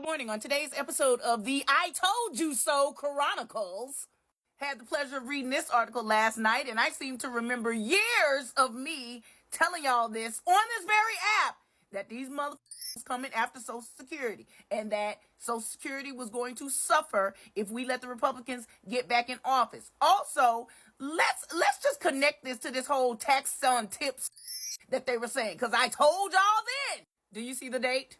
morning. On today's episode of the I Told You So Chronicles, had the pleasure of reading this article last night, and I seem to remember years of me telling y'all this on this very app, that these motherfuckers coming after Social Security, and that Social Security was going to suffer if we let the Republicans get back in office. Also, let's just connect this to this whole tax on tips that they were saying, because I told y'all then. Do you see the date?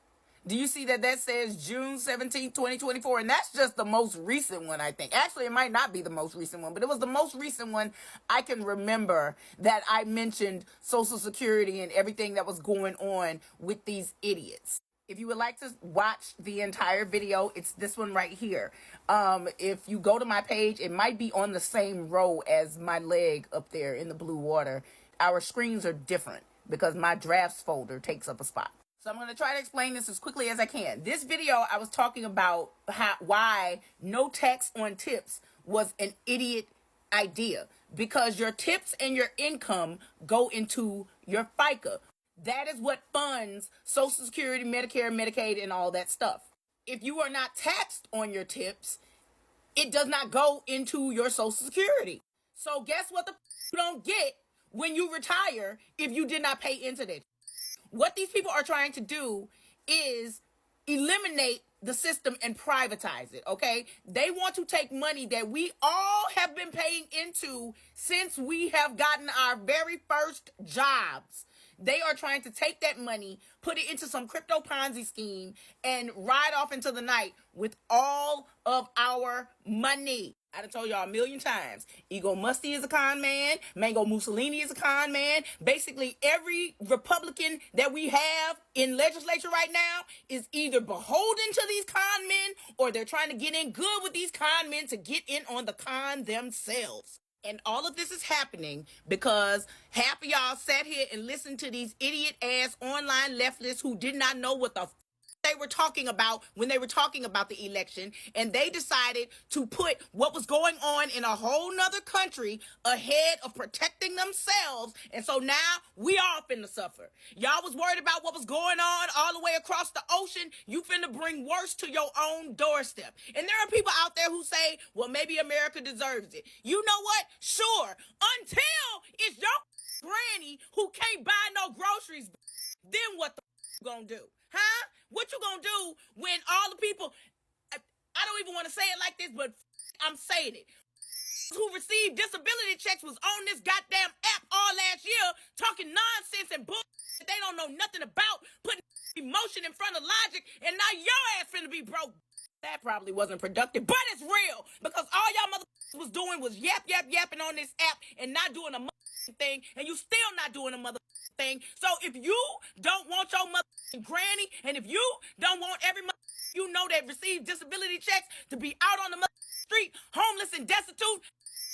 Do you see that says June 17th, 2024? And that's just the most recent one, I think. Actually, it might not be the most recent one, but it was the most recent one I can remember that I mentioned Social Security and everything that was going on with these idiots. If you would like to watch the entire video, it's this one right here. If you go to my page, it might be on the same row as my leg up there in the blue water. Our screens are different because my drafts folder takes up a spot. So I'm going to try to explain this as quickly as I can. This video, I was talking about why no tax on tips was an idiot idea. Because your tips and your income go into your FICA. That is what funds Social Security, Medicare, Medicaid, and all that stuff. If you are not taxed on your tips, it does not go into your Social Security. So guess what you don't get when you retire if you did not pay into that. What these people are trying to do is eliminate the system and privatize it, okay? They want to take money that we all have been paying into since we have gotten our very first jobs. They are trying to take that money, put it into some crypto Ponzi scheme, and ride off into the night with all of our money. I done told y'all a million times. Ego Musty is a con man. MAGA Mussolini is a con man. Basically, every Republican that we have in legislature right now is either beholden to these con men or they're trying to get in good with these con men to get in on the con themselves. And all of this is happening because half of y'all sat here and listened to these idiot-ass online leftists who did not know what the they were talking about when they were talking about the election, and they decided to put what was going on in a whole nother country ahead of protecting themselves. And so now we all finna suffer. Y'all was worried about what was going on all the way across the ocean. You finna bring worse to your own doorstep. And there are people out there who say, well, maybe America deserves it. You know what? Sure. Until it's your granny who can't buy no groceries. Then what the gonna do? Huh? What you gonna do when all the people, I don't even want to say it like this, but I'm saying it, who received disability checks was on this goddamn app all last year talking nonsense and bull that they don't know nothing about, putting emotion in front of logic, and now your ass finna be broke. That probably wasn't productive, but it's real, because all y'all motherfuckers was doing was yapping on this app and not doing a thing, and you still not doing a thing. So if you don't want your granny, and if you don't want every you know that received disability checks to be out on the street, homeless and destitute,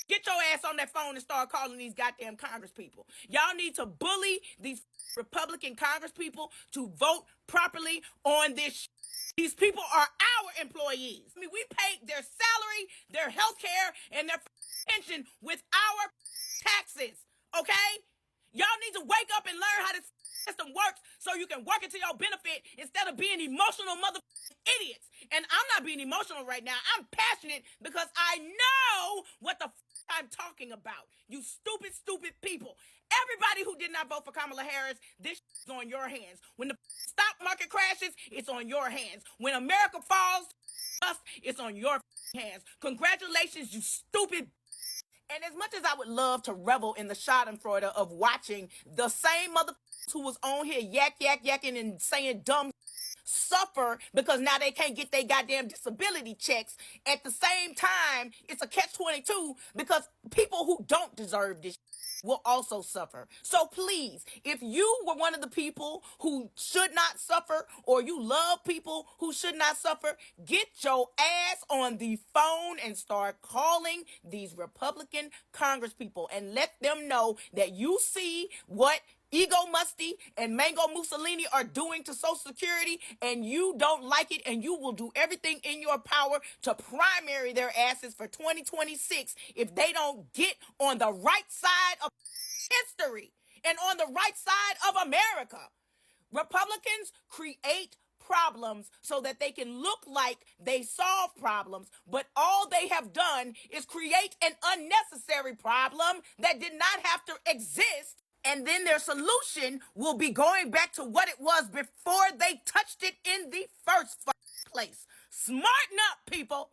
get your ass on that phone and start calling these goddamn Congress people. Y'all need to bully these Republican Congress people to vote properly on this. These people are our employees. I mean, we pay their salary, their health care, and their pension with our taxes, okay? Y'all need to wake up and learn how this system works so you can work it to your benefit instead of being emotional idiots. And I'm not being emotional right now. I'm passionate because I know what the I'm talking about. You stupid people. Everybody who did not vote for Kamala Harris, this is on your hands. When the stock market crashes, it's on your hands. When America falls, it's on your hands. Congratulations, you stupid. And as much as I would love to revel in the schadenfreude of watching the same motherfuckers who was on here yakking and saying dumb suffer because now they can't get their goddamn disability checks, at the same time, it's a catch-22 because people who don't deserve this will also suffer. So please, if you were one of the people who should not suffer, or you love people who should not suffer, get your ass on the phone and start calling these Republican Congress people and let them know that you see what Ego Musty and MAGA Mussolini are doing to Social Security, and you don't like it, and you will do everything in your power to primary their asses for 2026 if they don't get on the right side of history and on the right side of America. Republicans create problems so that they can look like they solve problems, but all they have done is create an unnecessary problem that did not have to exist, and then their solution will be going back to what it was before they touched it in the first place. Smarten up, people!